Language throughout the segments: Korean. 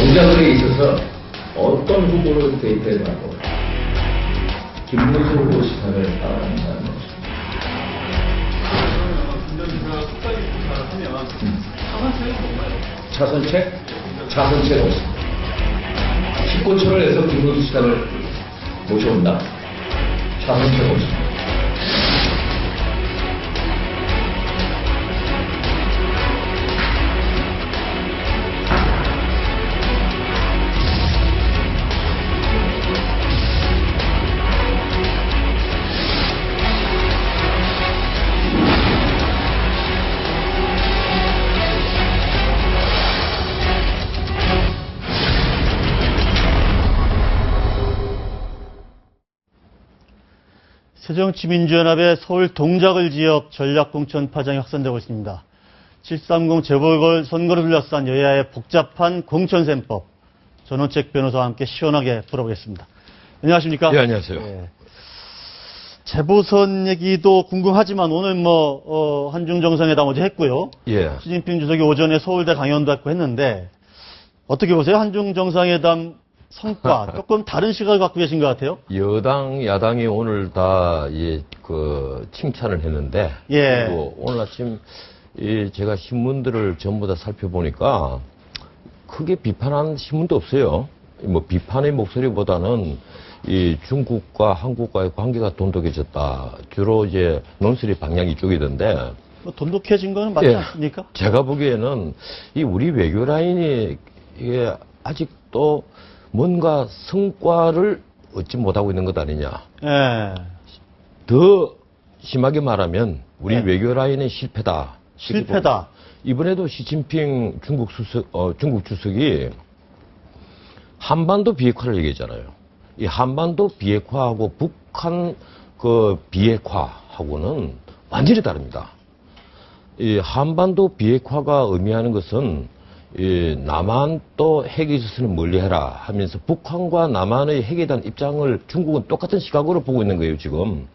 공작에 있어서 어떤 후보를 대입해가고 김문수 후보 시간을 따라간다는 것입니다. 차선책? 차선책 없습니다. 19초를 해서 김문수 시간을 모셔온다. 차선책 없습니다. 새정치민주연합의 서울 동작을 지역 전략공천 파장이 확산되고 있습니다. 730 재보궐선거를 둘러싼 여야의 복잡한 공천셈법, 전원책 변호사와 함께 시원하게 풀어보겠습니다. 안녕하십니까? 네, 안녕하세요. 네. 재보선 얘기도 궁금하지만 오늘 한중 정상회담 어제 했고요. 예. 시진핑 주석이 오전에 서울대 강연도 했고 했는데 어떻게 보세요? 한중 정상회담 성과 조금 다른 시각을 갖고 계신 것 같아요. 여당, 야당이 오늘 다 칭찬을 했는데, 예. 그리고 오늘 아침 제가 신문들을 전부 다 살펴보니까 크게 비판한 신문도 없어요. 뭐 비판의 목소리보다는 이 중국과 한국과의 관계가 돈독해졌다. 주로 이제 논술의 방향이 이쪽이던데. 뭐 돈독해진 건 맞지 예. 않습니까? 제가 보기에는 이 우리 외교 라인이 이게 아직도 뭔가 성과를 얻지 못하고 있는 것 아니냐. 예. 더 심하게 말하면 우리 네. 외교 라인의 실패다. 실패다. 이번에도 시진핑 중국 주석이 한반도 비핵화를 얘기했잖아요. 이 한반도 비핵화하고 북한 비핵화하고는 완전히 다릅니다. 이 한반도 비핵화가 의미하는 것은 이 남한도 핵에 있어서는 멀리해라 하면서 북한과 남한의 핵에 대한 입장을 중국은 똑같은 시각으로 보고 있는 거예요, 지금.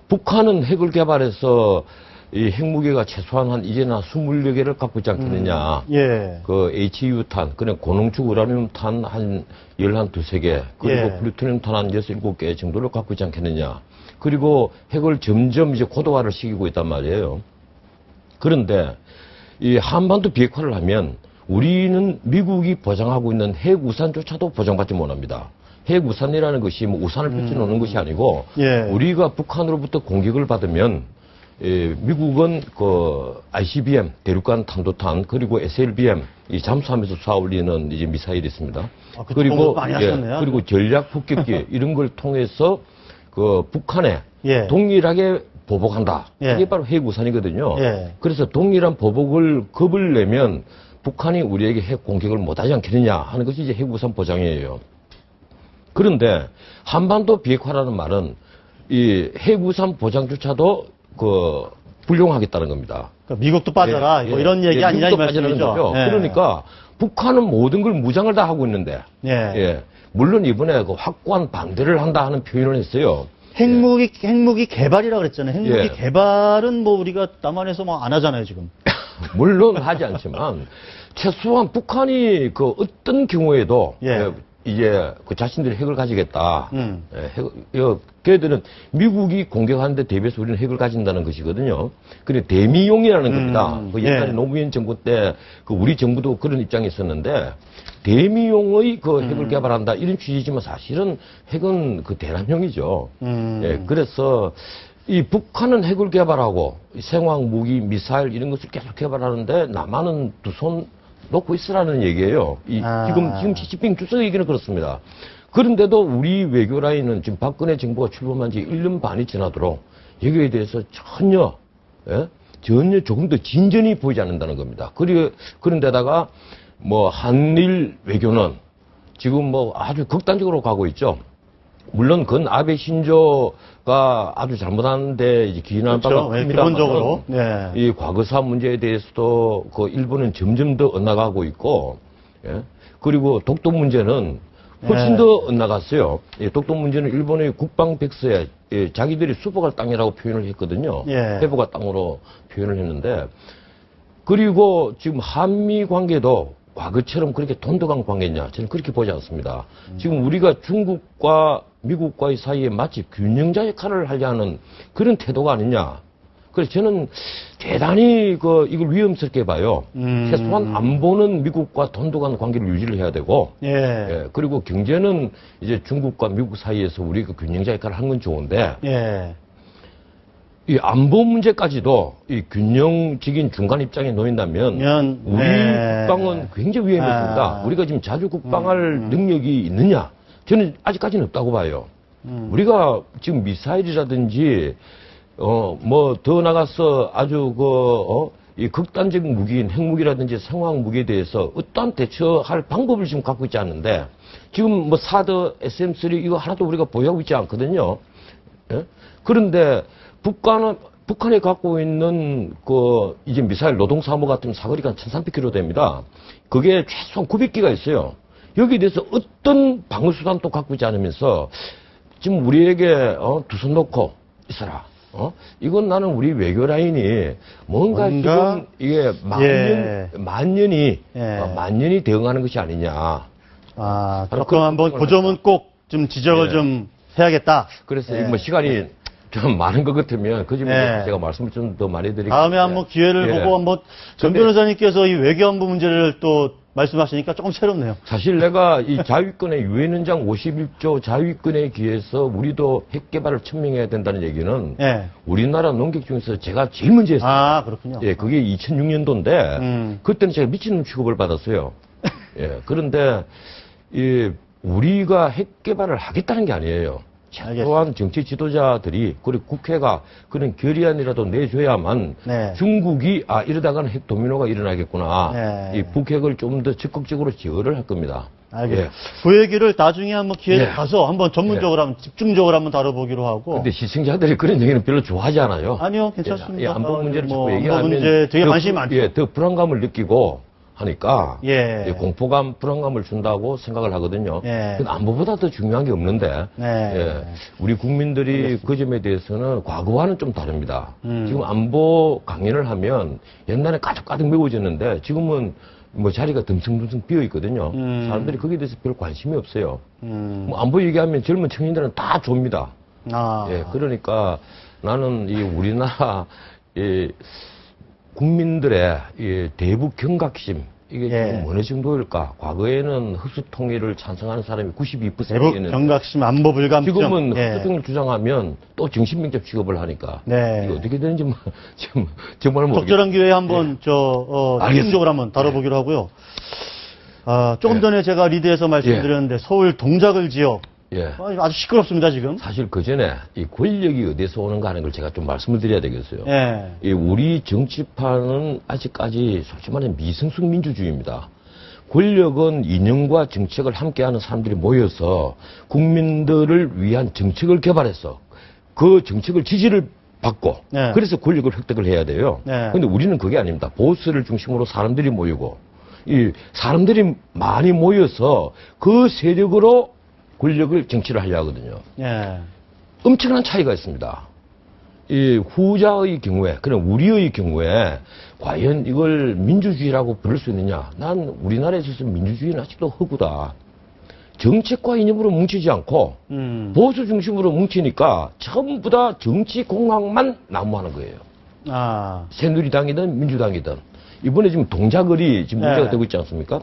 북한은 핵을 개발해서 이 핵무기가 최소한 이제는 20여 개를 갖고 있지 않겠느냐. 예. 그 HU탄, 그냥 고농축 우라늄탄 한 12개, 그리고 예. 플루토늄탄 한 6, 7개 정도를 갖고 있지 않겠느냐. 그리고 핵을 점점 이제 고도화를 시키고 있단 말이에요. 그런데 이 한반도 비핵화를 하면 우리는 미국이 보장하고 있는 핵 우산조차도 보장받지 못합니다. 핵 우산이라는 것이 뭐 우산을 펼쳐놓는 것이 아니고 예. 우리가 북한으로부터 공격을 받으면 미국은 ICBM 대륙간 탄도탄 그리고 SLBM 이 잠수하면서 쏴 올리는 이제 미사일이 있습니다. 그리고 많이 하셨네요. 그리고 전략 폭격기 이런 걸 통해서 북한에 예. 동일하게 보복한다. 예. 이게 바로 핵 우산이거든요. 예. 그래서 동일한 보복을 겁을 내면 북한이 우리에게 핵 공격을 못하지 않겠느냐 하는 것이 이제 핵 우산 보장이에요. 그런데 한반도 비핵화라는 말은 이 핵 우산 보장조차도 불용하겠다는 겁니다. 그러니까 미국도 빠져라. 뭐 이런 얘기 아니냐 이 말씀이죠. 예. 그러니까 북한은 모든 걸 무장을 다 하고 있는데. 예. 예. 물론 이번에 확고한 반대를 한다 하는 표현을 했어요. 핵무기 개발이라고 그랬잖아요. 핵무기 예. 개발은 뭐 우리가 남한에서 뭐 안 하잖아요, 지금. 물론 하지 않지만 최소한 북한이 어떤 경우에도 예. 이제 자신들이 핵을 가지겠다. 걔들은 미국이 공격하는데 대비해서 우리는 핵을 가진다는 것이거든요. 그래 대미용이라는 겁니다. 옛날에 예. 노무현 정부 때 우리 정부도 그런 입장이 있었는데 대미용의 핵을 개발한다 이런 취지지만 사실은 핵은 대남용이죠. 예, 그래서 이 북한은 핵을 개발하고 생화학 무기, 미사일 이런 것을 계속 개발하는데 남한은 두 손 놓고 있으라는 얘기예요. 지금 시진핑 주석 얘기는 그렇습니다. 그런데도 우리 외교 라인은 지금 박근혜 정부가 출범한 지 1년 반이 지나도록 여기에 대해서 전혀 조금 더 진전이 보이지 않는다는 겁니다. 그런데다가 뭐 한일 외교는 지금 뭐 아주 극단적으로 가고 있죠. 물론 그건 아베 신조가 아주 잘못하는데 이제 기인하는 바가 큽니다. 기본적으로. 네. 이 과거사 문제에 대해서도 일본은 점점 더 엇나가고 있고, 예? 그리고 독도 문제는 훨씬 더 엇나갔어요. 예, 독도 문제는 일본의 국방백서에 자기들이 수복할 땅이라고 표현을 했거든요. 예. 회복할 땅으로 표현을 했는데, 그리고 지금 한미 관계도 과거처럼 그렇게 돈독한 관계냐? 저는 그렇게 보지 않습니다. 지금 우리가 중국과 미국과의 사이에 마치 균형자 역할을 하려는 그런 태도가 아니냐? 그래서 저는 대단히 이걸 위험스럽게 봐요. 최소한 안보는 미국과 돈독한 관계를 유지를 해야 되고, 예. 그리고 경제는 이제 중국과 미국 사이에서 우리가 균형자 역할을 하는 건 좋은데, 예. 이 안보 문제까지도 이 균형적인 중간 입장에 놓인다면 우리 네. 국방은 굉장히 위험해집니다. 우리가 지금 자주 국방할 능력이 있느냐? 저는 아직까지는 없다고 봐요. 우리가 지금 미사일이라든지 뭐 더 나가서 아주 이 극단적인 무기인 핵무기라든지 생화학 무기에 대해서 어떠한 대처할 방법을 지금 갖고 있지 않는데 지금 뭐 사드 SM3 이거 하나도 우리가 보유하고 있지 않거든요. 예? 그런데 북한이 갖고 있는 이제 미사일 노동사무 같은 사거리가 1300km 됩니다. 그게 최소한 900기가 있어요. 여기에 대해서 어떤 방어수단도 갖고 있지 않으면서 지금 우리에게 두 손 놓고 있어라. 이건 나는 우리 외교 라인이 뭔가 지금 이게 만년이 대응하는 것이 아니냐. 조금 한번 그 점은 꼭 좀 지적을 좀 해야겠다. 그래서 뭐 시간이 좀 많은 것 같으면 그 점에 제가 말씀을 좀 더 많이 드리겠습니다. 다음에 한번 기회를 보고 한번 전 변호사님께서 이 외교안보 문제를 또 말씀하시니까 조금 새롭네요. 사실 내가 이 자위권의 유엔헌장 51조 자위권에 기해서 우리도 핵 개발을 천명해야 된다는 얘기는 우리나라 논객 중에서 제가 제일 먼저 했어요. 그렇군요. 예, 그게 2006년도인데 그때는 제가 미친놈 취급을 받았어요. 예, 그런데 우리가 핵 개발을 하겠다는 게 아니에요. 최소한 정치 지도자들이 그리고 국회가 그런 결의안이라도 내줘야만 중국이 이러다가는 핵 도미노가 일어나겠구나. 이 북핵을 좀 더 적극적으로 제어를 할 겁니다. 알겠습니다. 그 얘기를 나중에 한번 기회를 가서 한번 전문적으로 한번 집중적으로 한번 다뤄보기로 하고. 근데 시청자들이 그런 얘기는 별로 좋아하지 않아요. 아니요, 괜찮습니다. 안보 문제를 자꾸 안보 얘기하면 문제 되게 관심이 많죠. 더 불안감을 느끼고 하니까 공포감, 불안감을 준다고 생각을 하거든요. 근데 안보보다 더 중요한 게 없는데 우리 국민들이 그 점에 대해서는 과거와는 좀 다릅니다. 지금 안보 강연을 하면 옛날에 가득가득 메워졌는데 지금은 뭐 자리가 듬성듬성 비어 있거든요. 사람들이 거기에 대해서 별 관심이 없어요. 뭐 안보 얘기하면 젊은 청년들은 다 줍니다. 그러니까 나는 이 우리나라 국민들의 대북 경각심 이게 지금 어느 정도일까? 과거에는 흡수 통일을 찬성하는 사람이 92%였는데 대북 경각심, 안보 불감증. 지금은 흡수 통일 주장하면 또 정신병자 취급을 하니까 이게 어떻게 되는지 지금 정말 모르겠어요. 적절한 기회에 한번 집중적으로 한번 다뤄보기로 하고요. 조금 전에 제가 리드에서 말씀드렸는데 서울 동작을 지역 아주 시끄럽습니다, 지금. 사실 그 전에 이 권력이 어디서 오는가 하는 걸 제가 좀 말씀을 드려야 되겠어요. 우리 정치판은 아직까지 솔직히 말하면 미성숙 민주주의입니다. 권력은 이념과 정책을 함께하는 사람들이 모여서 국민들을 위한 정책을 개발해서 그 정책을 지지를 받고 그래서 권력을 획득을 해야 돼요. 그런데 우리는 그게 아닙니다. 보수를 중심으로 사람들이 모이고 이 사람들이 많이 모여서 그 세력으로 권력을 정치를 하려 하거든요. 엄청난 차이가 있습니다. 이 후자의 경우에, 그럼 우리의 경우에 과연 이걸 민주주의라고 부를 수 있느냐? 난 우리나라에 있어서 민주주의는 아직도 허구다. 정책과 이념으로 뭉치지 않고 보수 중심으로 뭉치니까 전부 다 정치 공학만 난무하는 거예요. 새누리당이든 민주당이든. 이번에 지금 동작을이 지금 문제가 되고 있지 않습니까?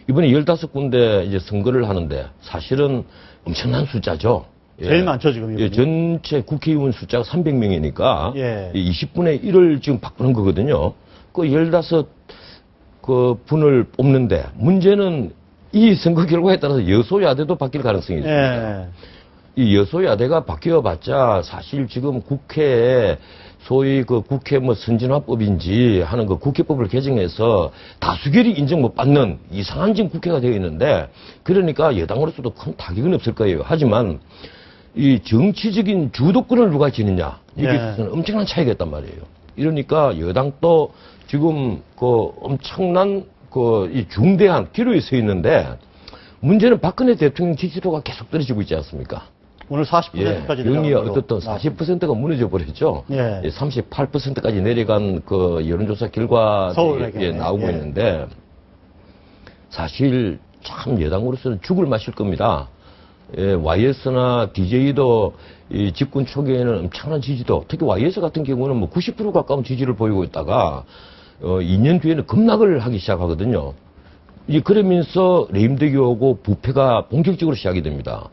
이번에 15군데 이제 선거를 하는데 사실은 엄청난 숫자죠. 제일 많죠, 지금. 전체 국회의원 숫자가 300명이니까 20분의 1을 지금 바꾸는 거거든요. 그 15분을 뽑는데 문제는 이 선거 결과에 따라서 여소야대도 바뀔 가능성이 있습니다. 이 여소야대가 바뀌어봤자 사실 지금 국회에 소위 그 국회 뭐 선진화법인지 하는 그 국회법을 개정해서 다수결이 인정 못 받는 이상한 지금 국회가 되어 있는데 그러니까 여당으로서도 큰 타격은 없을 거예요. 하지만 이 정치적인 주도권을 누가 지느냐 이게 있어서는 엄청난 차이가 있단 말이에요. 이러니까 여당도 지금 그 엄청난 그 이 중대한 기로에 서 있는데 문제는 박근혜 대통령 지지도가 계속 떨어지고 있지 않습니까? 오늘 40%까지 영이 어떻든 40%가 무너져 버렸죠. 38%까지 내려간 그 여론조사 결과 나오고 있는데 사실 참 여당으로서는 죽을 맛일 겁니다. 예, YS나 DJ도 이 집권 초기에는 엄청난 지지도, 특히 YS 같은 경우는 뭐 90% 가까운 지지를 보이고 있다가 2년 뒤에는 급락을 하기 시작하거든요. 이제 그러면서 레임덕이 오고 부패가 본격적으로 시작이 됩니다.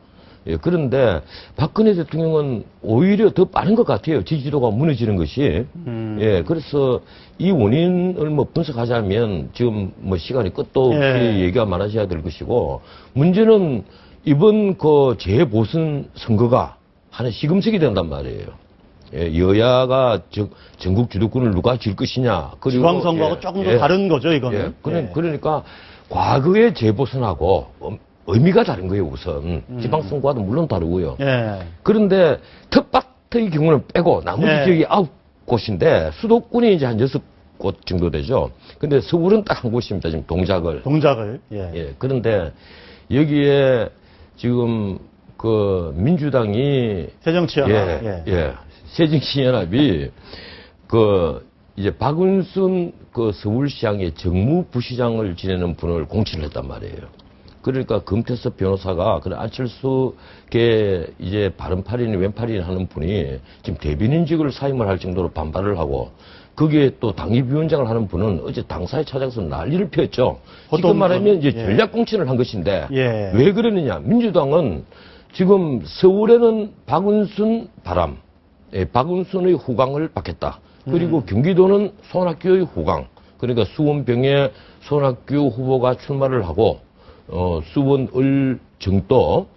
예, 그런데 박근혜 대통령은 오히려 더 빠른 것 같아요. 지지도가 무너지는 것이. 예, 그래서 이 원인을 뭐 분석하자면 지금 뭐 시간이 끝도 없이 얘기가 많아져야 될 것이고, 문제는 이번 그 재보선 선거가 하나 시금석이 된단 말이에요. 예, 여야가 전국 주도권을 누가 질 것이냐. 그리고 지방선거하고 조금 더 다른 거죠, 이거는. 그러니까 과거의 재보선하고 의미가 다른 거예요, 우선. 지방선거와도 물론 다르고요. 그런데 텃밭의 경우는 빼고 나머지 지역이 9곳인데 수도권이 이제 한 6곳 정도 되죠. 근데 서울은 딱 한 곳입니다, 지금 동작을. 예. 그런데 여기에 지금 그 민주당이 새정치연합. 새정치연합이 그 이제 박은순 그 서울시장의 정무부시장을 지내는 분을 공천을 했단 말이에요. 그러니까 금태섭 변호사가 그런 안철수계 이제 바른팔이니 왼팔이니 하는 분이 지금 대변인직을 사임을 할 정도로 반발을 하고, 거기에 또 당협위원장을 하는 분은 어제 당사에 찾아가서 난리를 피웠죠. 지금 말하면 이제 전략 공천을 한 것인데 왜 그러느냐? 민주당은 지금 서울에는 박은순 바람, 박은순의 후광을 받겠다. 그리고 경기도는 손학규의 후광, 그러니까 수원병에 손학규 후보가 출마를 하고 수원, 을, 정도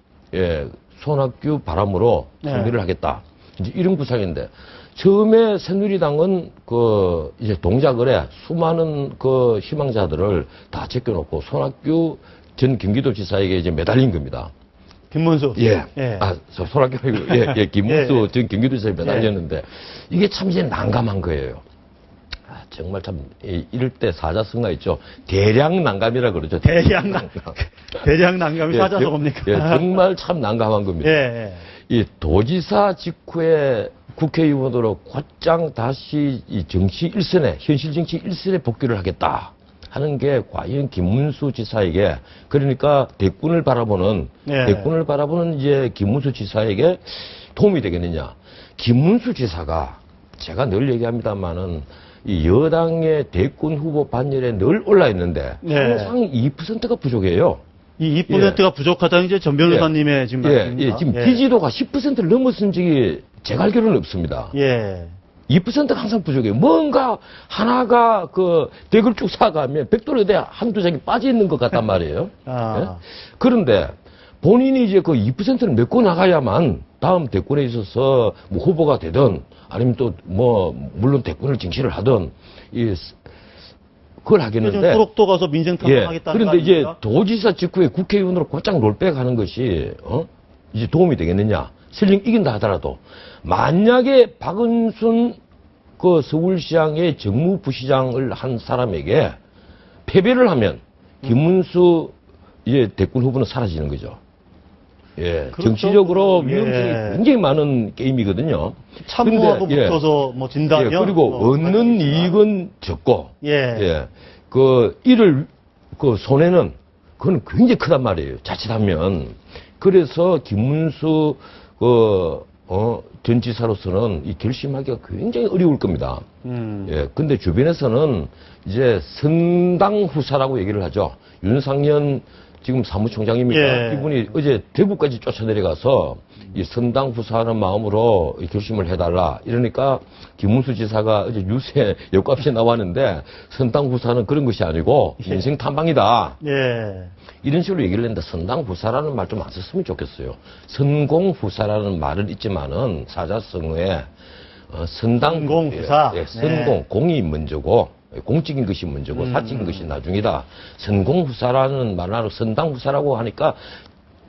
손학규 바람으로 승리를 하겠다. 이제 이런 구상인데, 처음에 새누리당은 그 이제 동작을에 수많은 그 희망자들을 다 제껴놓고 손학규 전 경기도지사에게 이제 매달린 겁니다. 김문수. 손학규 김문수 전 경기도지사에 매달렸는데 이게 참 이제 난감한 거예요. 정말 참 이럴 때 사자성어 있죠. 대량 난감이라 그러죠. 대량 난감이 사자성어 뭡니까? 정말 참 난감한 겁니다. 이 도지사 직후에 국회의원으로 곧장 다시 이 정치 일선에, 현실 정치 일선에 복귀를 하겠다 하는 게 과연 김문수 지사에게, 그러니까 대권을 바라보는 이제 김문수 지사에게 도움이 되겠느냐. 김문수 지사가 제가 늘 얘기합니다만은 이 여당의 대권 후보 반열에 늘 올라 있는데 항상 2%가 부족해요. 이 2%가 부족하다는 이제 전 변호사님의 지금 말씀입니다. 지금 지지도가 10%를 넘어선 적이 제가 알기로는 없습니다. 2%가 항상 부족해요. 뭔가 하나가 그 덱을 쭉 사가면 백돌에대 한두 장이 빠져 있는 것 같단 말이에요. 그런데 본인이 이제 그 2%를 메고 나가야만 다음 대권에 있어서 뭐 후보가 되든 아니면 또 뭐 물론 대권을 쟁취를 하든 그걸 하겠는데. 소록도 가서 민생 탐방하겠다는 그런데 이제 도지사 직후에 국회의원으로 곧장 롤백하는 것이 이제 도움이 되겠느냐. 설령 이긴다 하더라도 만약에 박은순 그 서울시장의 정무부시장을 한 사람에게 패배를 하면 김문수 이제 대권 후보는 사라지는 거죠. 그렇죠. 정치적으로 위험성이 굉장히 많은 게임이거든요. 참모하고 붙어서 뭐 진다면. 그리고 얻는 이익은 적고, 이를 그 손해는 그건 굉장히 크단 말이에요. 자칫하면. 그래서 김문수 전 지사로서는 이 결심하기가 굉장히 어려울 겁니다. 근데 주변에서는 이제 선당 후사라고 얘기를 하죠. 윤상현 지금 사무총장입니다. 이분이 어제 대구까지 쫓아내려가서 이 선당 후사하는 마음으로 결심을 해달라. 이러니까 김문수 지사가 어제 뉴스에 역값이 나왔는데 선당 후사는 그런 것이 아니고 인생 탐방이다. 이런 식으로 얘기를 했는데 선당 후사라는 말 좀 안 썼으면 좋겠어요. 선공 후사라는 말은 있지만은 사자성어에 선공 후사, 선공 공이 먼저고. 공적인 것이 먼저고 사적인 것이 나중이다. 선공후사라는 말하고 선당후사라고 하니까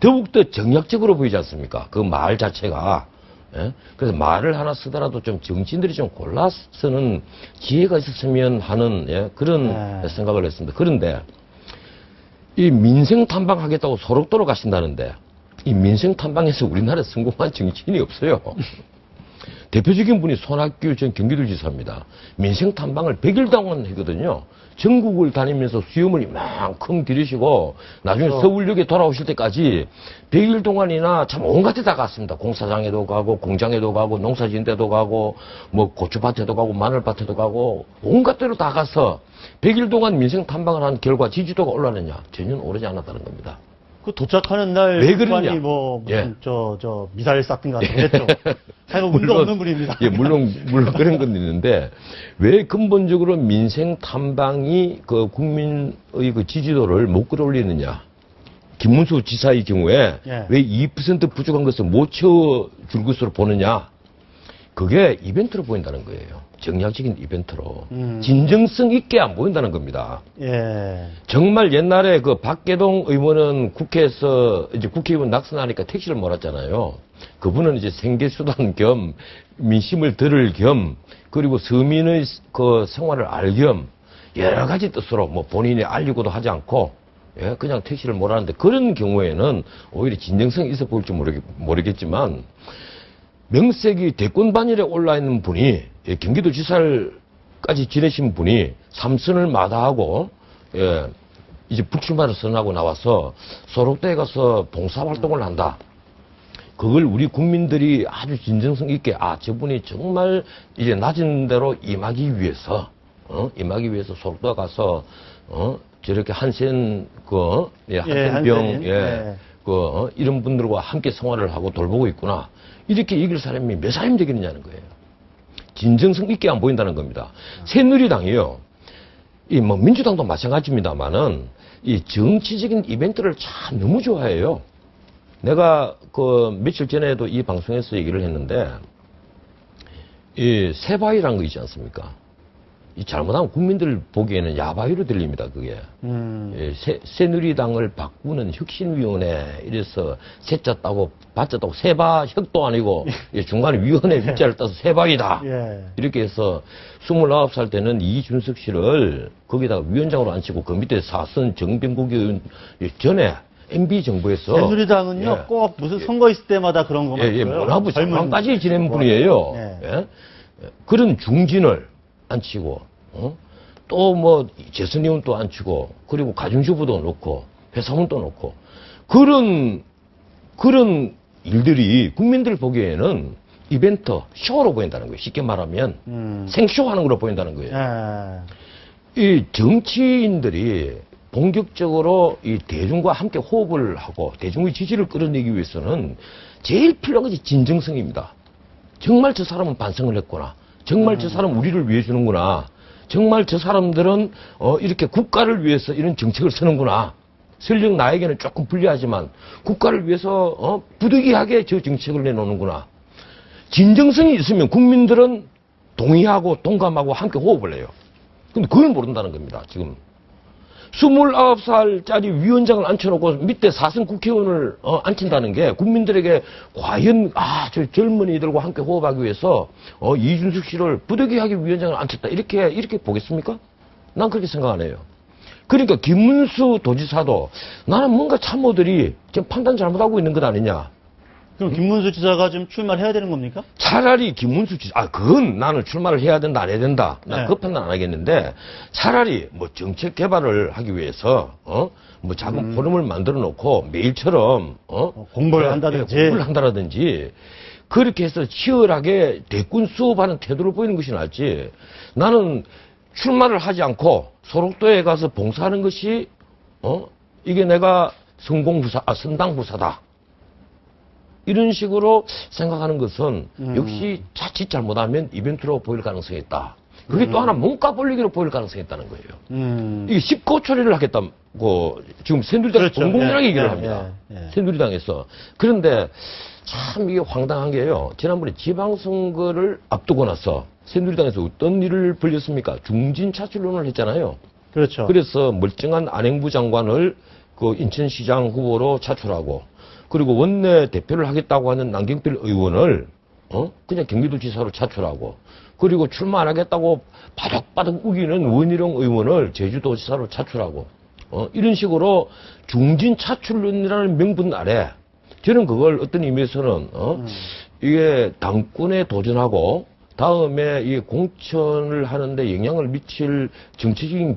더욱더 정략적으로 보이지 않습니까? 그 말 자체가. 그래서 말을 하나 쓰더라도 좀 정치인들이 좀 골라 쓰는 기회가 있었으면 하는 그런 생각을 했습니다. 그런데 이 민생 탐방하겠다고 소록도로 가신다는데 이 민생 탐방에서 우리나라에 성공한 정치인이 없어요. 대표적인 분이 손학규 전 경기도지사입니다. 민생 탐방을 100일 동안 했거든요. 전국을 다니면서 수염을 이만큼 기르시고 나중에 서울역에 돌아오실 때까지 100일 동안이나 참 온갖 데 다 갔습니다. 공사장에도 가고 공장에도 가고 농사지은 데도 가고 뭐 고추밭에도 가고 마늘밭에도 가고 온갖 데로 다 가서 100일 동안 민생 탐방을 한 결과 지지도가 올랐느냐? 전혀 오르지 않았다는 겁니다. 그 도착하는 날 왜 그러냐? 북한이 뭐 무슨 예. 저 미사일 쐈든가 그랬죠. 하여간 운도 없는 분입니다. 예, 물론 그런 건 있는데 왜 근본적으로 민생 탐방이 그 국민의 그 지지도를 못 끌어올리느냐? 김문수 지사의 경우에 예. 왜 2% 부족한 것을 못 채워줄 것으로 보느냐? 그게 이벤트로 보인다는 거예요. 정략적인 이벤트로. 진정성 있게 안 보인다는 겁니다. 예. 정말 옛날에 그 박계동 의원은 국회에서 이제 국회의원 낙선하니까 택시를 몰았잖아요. 그분은 이제 생계수단 겸 민심을 들을 겸 그리고 서민의 그 생활을 알 겸 여러 가지 뜻으로 뭐 본인이 알리고도 하지 않고 예, 그냥 택시를 몰았는데 그런 경우에는 오히려 진정성이 있어 보일지 모르겠지만 명색이 대권 반열에 올라 있는 분이 예, 경기도지사까지 지내신 분이 삼선을 마다하고 예, 이제 불출마를 선언하고 나와서 소록도에 가서 봉사활동을 한다. 그걸 우리 국민들이 아주 진정성 있게 저분이 정말 이제 낮은 대로 임하기 위해서 소록도에 가서 저렇게 한센 한센병 이런 분들과 함께 생활을 하고 돌보고 있구나. 이렇게 이길 사람이 몇 사람이 되겠느냐는 거예요. 진정성 있게 안 보인다는 겁니다. 새누리당이요. 이 뭐 민주당도 마찬가지입니다만은 이 정치적인 이벤트를 참 너무 좋아해요. 내가 그 며칠 전에도 이 방송에서 얘기를 했는데 이 새바위라는 거 있지 않습니까? 이 잘못하면 국민들 보기에는 야바위로 들립니다, 그게. 예, 새누리당을 바꾸는 혁신위원회, 이래서 새자 따고, 바자 따고, 새바혁도 아니고, 예, 중간에 위원회 위자를 따서 새바위다. 예. 이렇게 해서 29살 때는 이준석 씨를 거기다가 위원장으로 앉히고 그 밑에 사선 정병국 의원 전에 MB 정부에서. 새누리당은요, 예. 꼭 무슨 선거 있을 때마다 그런 것만. 예, 문화부 장관까지 지낸 뭐, 분이에요. 예. 예? 그런 중진을 앉히고, 또 뭐, 재선의원도 앉히고, 그리고 가정주부도 놓고, 회사원도 놓고, 그런 일들이 국민들 보기에는 이벤트, 쇼로 보인다는 거예요. 쉽게 말하면. 생쇼 하는 걸로 보인다는 거예요. 예. 이 정치인들이 본격적으로 이 대중과 함께 호흡을 하고, 대중의 지지를 끌어내기 위해서는 제일 필요한 것이 진정성입니다. 정말 저 사람은 반성을 했구나. 정말 저 사람 우리를 위해 주는구나. 정말 저 사람들은 이렇게 국가를 위해서 이런 정책을 쓰는구나. 설령 나에게는 조금 불리하지만 국가를 위해서 부득이하게 저 정책을 내놓는구나. 진정성이 있으면 국민들은 동의하고 동감하고 함께 호흡을 해요. 근데 그걸 모른다는 겁니다, 지금. 29살짜리 위원장을 앉혀놓고 밑에 사선 국회의원을 앉힌다는 게 국민들에게 과연 저 젊은이들과 함께 호흡하기 위해서 이준석 씨를 부득이하게 위원장을 앉혔다 이렇게 보겠습니까? 난 그렇게 생각 안 해요. 그러니까 김문수 도지사도 나는 뭔가 참모들이 지금 판단 잘못하고 있는 것 아니냐. 그럼 김문수 지사가 좀 출마를 해야 되는 겁니까? 차라리 김문수 지사, 그건 나는 출마를 해야 된다, 안 해야 된다. 난 네. 그 판단 안 하겠는데, 차라리 뭐 정책 개발을 하기 위해서, 뭐 작은 포럼을 만들어 놓고 매일처럼, 공부를 한다든지. 공부를 한다든지, 그렇게 해서 치열하게 대권 수업하는 태도를 보이는 것이 낫지. 나는 출마를 하지 않고 소록도에 가서 봉사하는 것이, 이게 내가 선당 후사다. 이런 식으로 생각하는 것은 역시 자칫 잘못하면 이벤트로 보일 가능성이 있다. 그게 또 하나 몸값 올리기로 보일 가능성이 있다는 거예요. 이게 10고 처리를 하겠다고 지금 새누리당에서 그렇죠. 공공연하게 예, 얘기를 예, 합니다. 예. 새누리당에서. 그런데 참 이게 황당한 게요. 지난번에 지방선거를 앞두고 나서 새누리당에서 어떤 일을 벌였습니까? 중진 차출론을 했잖아요. 그렇죠. 그래서 멀쩡한 안행부 장관을 그 인천시장 후보로 차출하고 그리고 원내 대표를 하겠다고 하는 남경필 의원을 그냥 경기도지사로 차출하고 그리고 출마 안 하겠다고 바닥바닥 우기는 원희룡 의원을 제주도지사로 차출하고 이런 식으로 중진 차출론이라는 명분 아래 저는 그걸 어떤 의미에서는 이게 당권에 도전하고 다음에 이 공천을 하는데 영향을 미칠 정치적인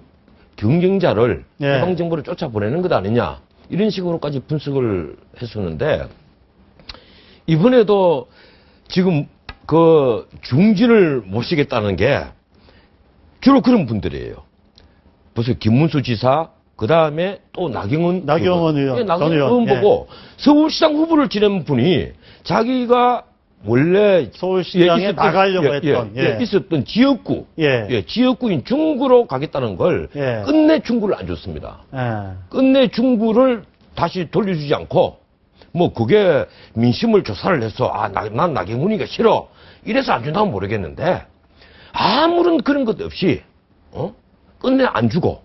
경쟁자를 예. 해방정부를 쫓아보내는 것 아니냐 이런 식으로까지 분석을 했었는데 이번에도 지금 그 중진을 모시겠다는 게 주로 그런 분들이에요. 벌써 김문수 지사 그 다음에 또 나경원 의원, 예, 전 나경원 의원, 의원 예. 보고 서울시장 후보를 지낸 분이 자기가 원래 서울시장에 있었던- 나가려고 했던, 예. 있었던 지역구, 예. 지역구인 중구로 가겠다는 걸 예. 끝내 중구를 안 줬습니다. 예. 끝내 중구를 다시 돌려주지 않고 뭐 그게 민심을 조사를 해서 난 나경원이가 싫어 이래서 안 준다면 모르겠는데 아무런 그런 것 없이 끝내 안 주고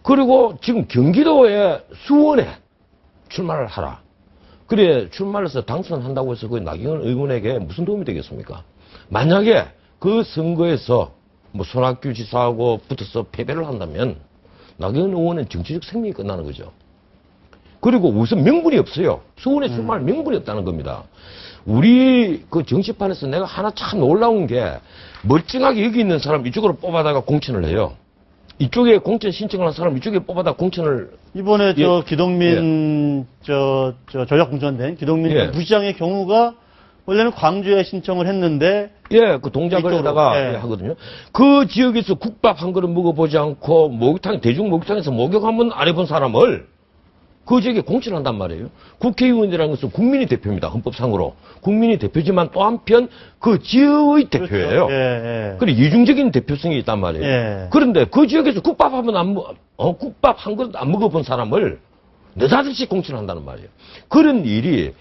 그리고 지금 경기도의 수원에 출마를 하라. 그래 출마해서 당선한다고 해서 그 나경원 의원에게 무슨 도움이 되겠습니까? 만약에 그 선거에서 뭐 손학규 지사하고 붙어서 패배를 한다면 나경원 의원은 정치적 생명이 끝나는 거죠. 그리고 우선 명분이 없어요. 수원에 출마할 명분이 없다는 겁니다. 우리 그 정치판에서 내가 하나 참 놀라운 게 멀쩡하게 여기 있는 사람 이쪽으로 뽑아다가 공천을 해요. 이쪽에 공천 신청을 한 사람 이쪽에 뽑아다 공천을 이번에 저 예. 기동민 저 전략 공천된 기동민 예. 부시장의 경우가 원래는 광주에 신청을 했는데 예, 그 동작을에다가 이쪽으로, 예. 하거든요. 그 지역에서 국밥 한 그릇 먹어보지 않고 목욕탕 대중 목욕탕에서 목욕 한 번 안 해본 사람을 그 지역에 공천을 한단 말이에요. 국회의원이라는 것은 국민이 대표입니다. 헌법상으로. 국민이 대표지만 또 한편 그 지역의 대표예요. 그렇죠. 예, 예. 그래 이중적인 대표성이 있단 말이에요. 예. 그런데 그 지역에서 국밥 국밥 한 그릇 안 먹어본 사람을 느닷없이 공천한다는 말이에요. 그런 일이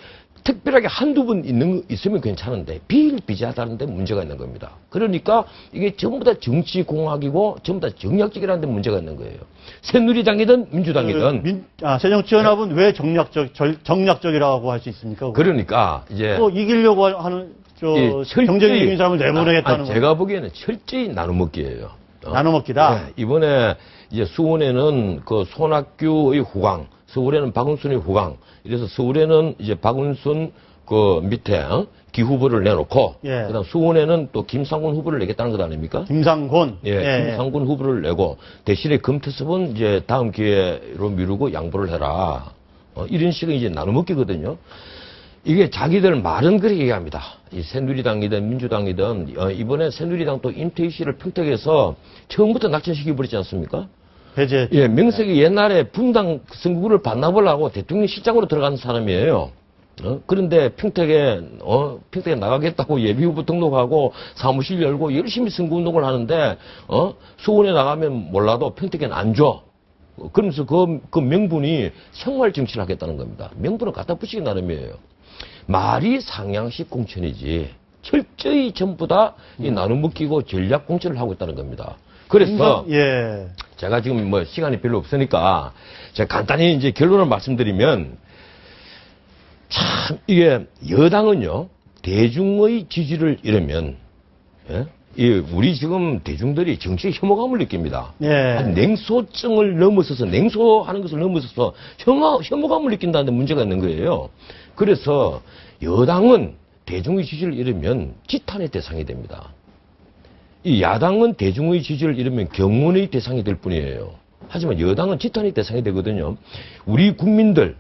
특별하게 한두 번 있으면 괜찮은데 비일비재하다는 데 문제가 있는 겁니다. 그러니까 이게 전부 다 정치공학이고 전부 다 정략적이라는 데 문제가 있는 거예요. 새누리당이든 민주당이든. 새정치연합은 왜 정략적이라고 할 수 있습니까? 그러니까 이제 또 이기려고 하는 경쟁이 이긴 사람을 내보내겠다는 거. 제가 보기에는 철저히 나눠먹기예요. 나눠먹기다. 네, 이번에 이제 수원에는 그 손학규의 후광, 서울에는 박은순의 후광. 이래서 서울에는 이제 박은순 그 밑에 기 후보를 내놓고, 예. 그다음 수원에는 또 김상곤 후보를 내겠다는 것 아닙니까? 김상곤. 예, 김상곤 후보를 내고 대신에 금태섭은 이제 다음 기회로 미루고 양보를 해라. 이런 식의 이제 나눠먹기거든요. 이게 자기들 말은 그렇게 얘기합니다. 이 새누리당이든 민주당이든 이번에 새누리당 또 임태희 씨를 평택에서 처음부터 낙천시켜버리지 않습니까? 배제. 예, 명색이 옛날에 분당 선거구를 반납을 하고 대통령 실장으로 들어간 사람이에요. 그런데 평택에 나가겠다고 예비후보 등록하고 사무실 열고 열심히 선거운동을 하는데, 수원에 나가면 몰라도 평택에는 안 줘. 그러면서 그 명분이 생활 정치를 하겠다는 겁니다. 명분은 갖다 붙이기 나름이에요. 말이 상향식 공천이지. 철저히 전부 다 이 나눠먹기고 전략 공천을 하고 있다는 겁니다. 그래서 예. 제가 지금 뭐 시간이 별로 없으니까 제가 간단히 이제 결론을 말씀드리면 참 이게 여당은요 대중의 지지를 잃으면 우리 지금 대중들이 정치에 혐오감을 느낍니다. 예. 냉소증을 넘어서서 냉소하는 것을 넘어서서 혐오감을 느낀다는 데 문제가 있는 거예요. 그래서 여당은 대중의 지지를 잃으면 지탄의 대상이 됩니다. 이 야당은 대중의 지지를 잃으면 경문의 대상이 될 뿐이에요. 하지만 여당은 지탄의 대상이 되거든요. 우리 국민들,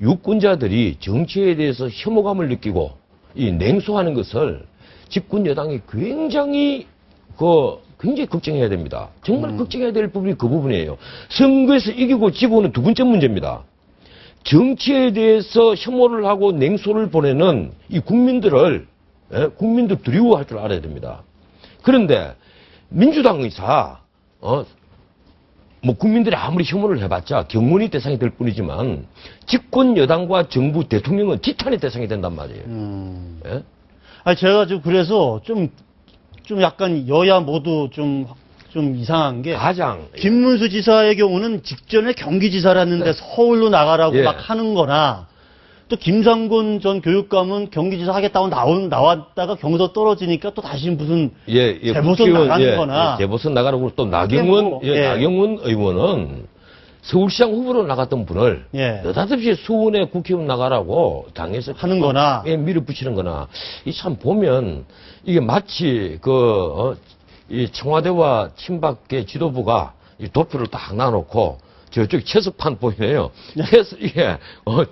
유권자들이 정치에 대해서 혐오감을 느끼고 이 냉소하는 것을 집권 여당이 굉장히 걱정해야 됩니다. 정말 걱정해야 될 부분이 그 부분이에요. 선거에서 이기고 지고는 두 번째 문제입니다. 정치에 대해서 혐오를 하고 냉소를 보내는 이 국민들 두려워할 줄 알아야 됩니다. 그런데 민주당 의사 뭐 국민들이 아무리 혐오를 해봤자 경문의 대상이 될 뿐이지만 집권 여당과 정부 대통령은 지탄의 대상이 된단 말이에요. 예? 아니 제가 지금 그래서 좀 약간 여야 모두 좀 이상한 게 가장 김문수 지사의 경우는 직전에 경기지사라는데 서울로 나가라고 예. 막 하는 거나 또 김상곤 전 교육감은 경기지사 하겠다고 나왔다가 경기도 떨어지니까 또 다시 무슨 재보선 나가는 거나 재보선 나가라고 또 나경원 뭐, 예. 나경원 의원은 서울시장 후보로 나갔던 분을 예. 느닷없이 수원에 국회의원 나가라고 당에서 하는 거나. 예, 밀어붙이는 거나 이 참 보면 이게 마치 이 청와대와 친박계 지도부가 이 도표를 딱 놔놓고 저쪽 채석판 보이네요. 이게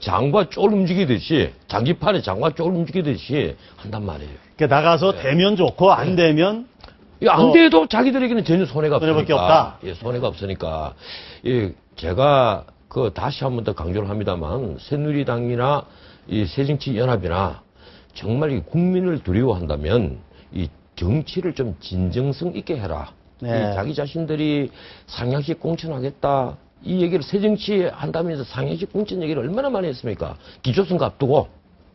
장과 쫄 움직이듯이 장기판에 장과 쫄 움직이듯이 한단 말이에요. 그러니까 나가서 되면 좋고 안 되면 안 돼도 자기들에게는 전혀 손해가 손해밖에 없으니까. 없다. 예, 손해가 없으니까. 제가 다시 한 번 더 강조를 합니다만 새누리당이나 이 새정치연합이나 정말 이 국민을 두려워한다면 이 정치를 좀 진정성 있게 해라. 네. 이 자기 자신들이 상향식 공천하겠다. 이 얘기를 새정치 한다면서 상향식 공천 얘기를 얼마나 많이 했습니까? 기초선거 앞두고,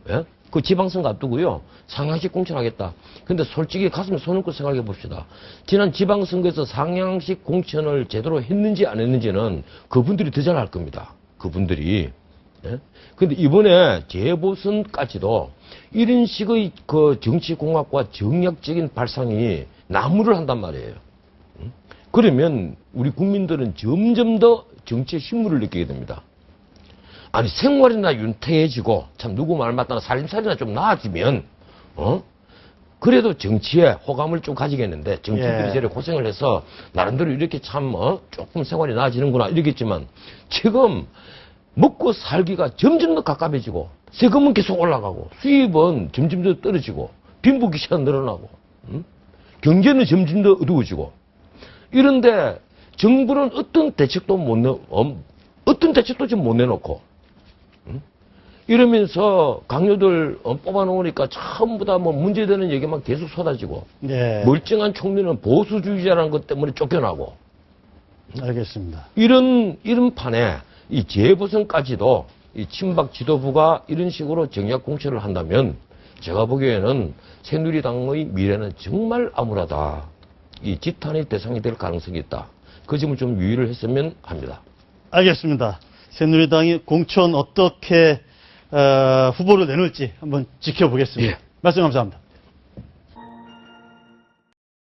예? 그 지방선거 앞두고요. 상향식 공천하겠다. 근데 솔직히 가슴에 손 얹고 생각해 봅시다. 지난 지방선거에서 상향식 공천을 제대로 했는지 안 했는지는 그분들이 더 잘 알 겁니다. 그분들이. 예? 근데 이번에 재보선까지도 이런 식의 그 정치공학과 정략적인 발상이 나무를 한단 말이에요. 그러면 우리 국민들은 점점 더 정치의 신물을 느끼게 됩니다. 아니 생활이나 윤택해지고 참 누구 말 맞다나 살림살이나 좀 나아지면 그래도 정치에 호감을 좀 가지겠는데 정치인들이 예. 저래 고생을 해서 나름대로 이렇게 참 조금 생활이 나아지는구나 이러겠지만 지금 먹고 살기가 점점 더 가깝해지고 세금은 계속 올라가고 수입은 점점 더 떨어지고 빈부기시가 늘어나고 경제는 점점 더 어두워지고 이런데 정부는 어떤 대책도 지금 못 내놓고 이러면서 강요들 뽑아놓으니까 전부 다 뭐 문제되는 얘기만 계속 쏟아지고 네. 멀쩡한 총리는 보수주의자라는 것 때문에 쫓겨나고 알겠습니다. 이런 판에 이 재보선까지도 이 친박 지도부가 이런 식으로 정략 공천을 한다면 제가 보기에는 새누리당의 미래는 정말 암울하다. 이 지탄의 대상이 될 가능성이 있다. 그 점을 좀 유의를 했으면 합니다. 알겠습니다. 새누리당이 공천 어떻게 후보를 내놓을지 한번 지켜보겠습니다. 예. 말씀 감사합니다.